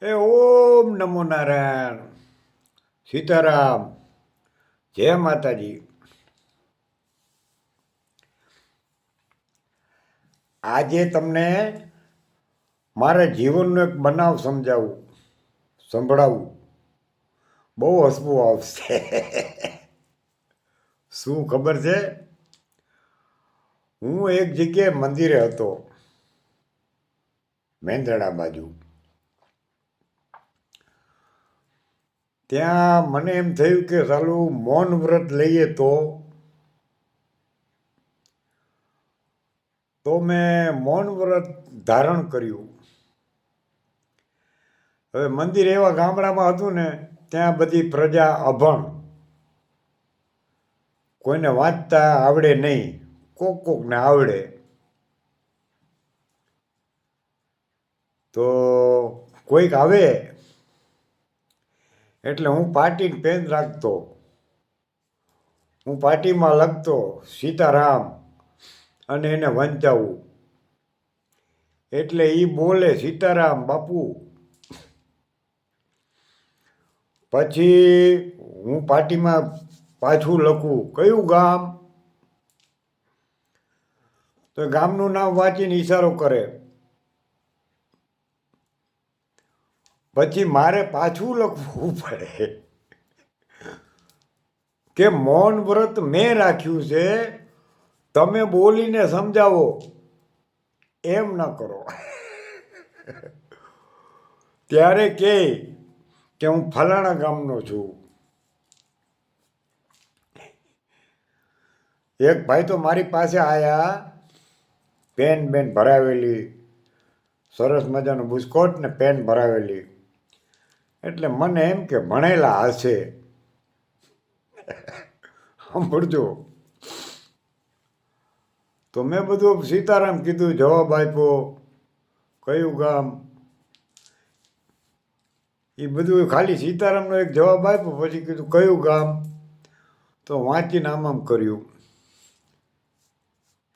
ઓમ નમો નારાયણ. સીતારામ. જય માતાજી. આજે તમને મારા જીવનનો એક બનાવ સંભળાવું. બહુ હસવું આવશે. શું ખબર છે? હું એક જગ્યાએ મંદિરે હતો, મેંદરડા બાજુ. ત્યાં મને એમ થયું કે ચાલુ મૌન વ્રત લઈએ તો મેં મૌન વ્રત ધારણ કર્યું. હવે મંદિર એવા ગામડામાં હતું ને, ત્યાં બધી પ્રજા અભણ, કોઈને વાંચતા આવડે નહીં, કોકને આવડે. તો કોઈક આવે એટલે હું પાટીને પેન રાખતો, હું પાટીમાં લખતો સીતારામ અને એને વંચાવું. એટલે એ બોલે સીતારામ બાપુ. પછી હું પાટીમાં પાછું લખું કયું ગામ, તો ગામનું નામ વાંચીને ઈશારો કરે. પછી મારે પાછું લખવું પડે કે મૌન વ્રત મેં રાખ્યું છે, તમે બોલીને સમજાવો, એમ ન કરો. ત્યારે કે હું ફલાણા ગામનો છું. એક ભાઈ તો મારી પાસે આયા, પેન ભરાવેલી, સરસ મજાનું બુસ્કોટ ને પેન ભરાવેલી. એટલે મને એમ કે ભણેલા હશે. સાંભળજો. તો મેં બધું સીતારામ કીધું, જવાબ આપ્યો, કયું ગામ, એ બધું ખાલી સીતારામનો એક જવાબ આપ્યો. પછી કીધું કયું ગામ, તો વાંચીને આમ કર્યું.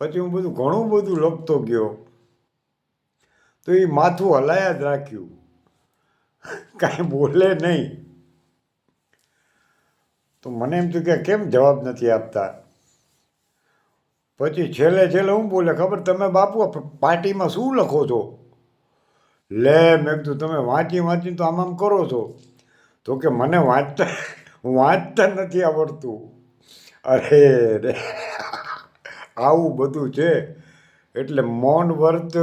પછી હું ઘણું બધું લખતો ગયો. તો એ માથું હલાયા જ રાખ્યું, કાંઈ બોલે નહીં. તો મને એમ થયું કે કેમ જવાબ નથી આપતા. પછી છેલ્લે હું બોલે ખબર, તમે બાપુ પાર્ટીમાં શું લખો છો? લે, મેં કીધું તમે વાંચીને તો આમ કરો છો. તો કે મને વાંચતા નથી આવડતું. અરે રે, આવું બધું છે. એટલે મૌન વ્રત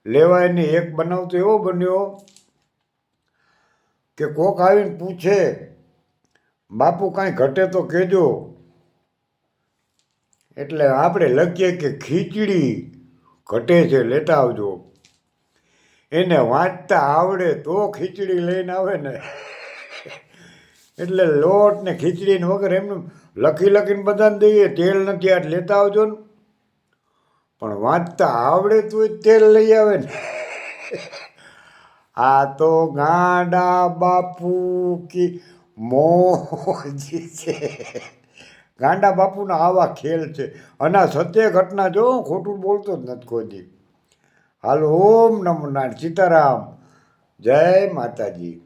લેવાય નહીં. એક બનાવ તો એવો બન્યો કે કોક આવીને પૂછે, બાપુ કાંઈ ઘટે તો કહેજો. એટલે આપણે લખીએ કે ખીચડી ઘટે છે, લેતા આવજો. એને વાંચતા આવડે તો ખીચડી લઈને આવે ને. એટલે લોટ ને ખીચડી વગર એમનું લખીને બધાને દઈએ, તેલ નથી આ લેતા આવજો ને. પણ વાંચતા આવડે તો તેલ લઈ આવે ને. આ તો ગાંડા બાપુ કી મોજી છે. ગાંડા બાપુના આવા ખેલ છે. અને આ સત્ય ઘટના જો, ખોટું બોલતો જ નથી કોઈ દી. હાલો, ઓમ નમો નારાયણ. સીતારામ. જય માતાજી.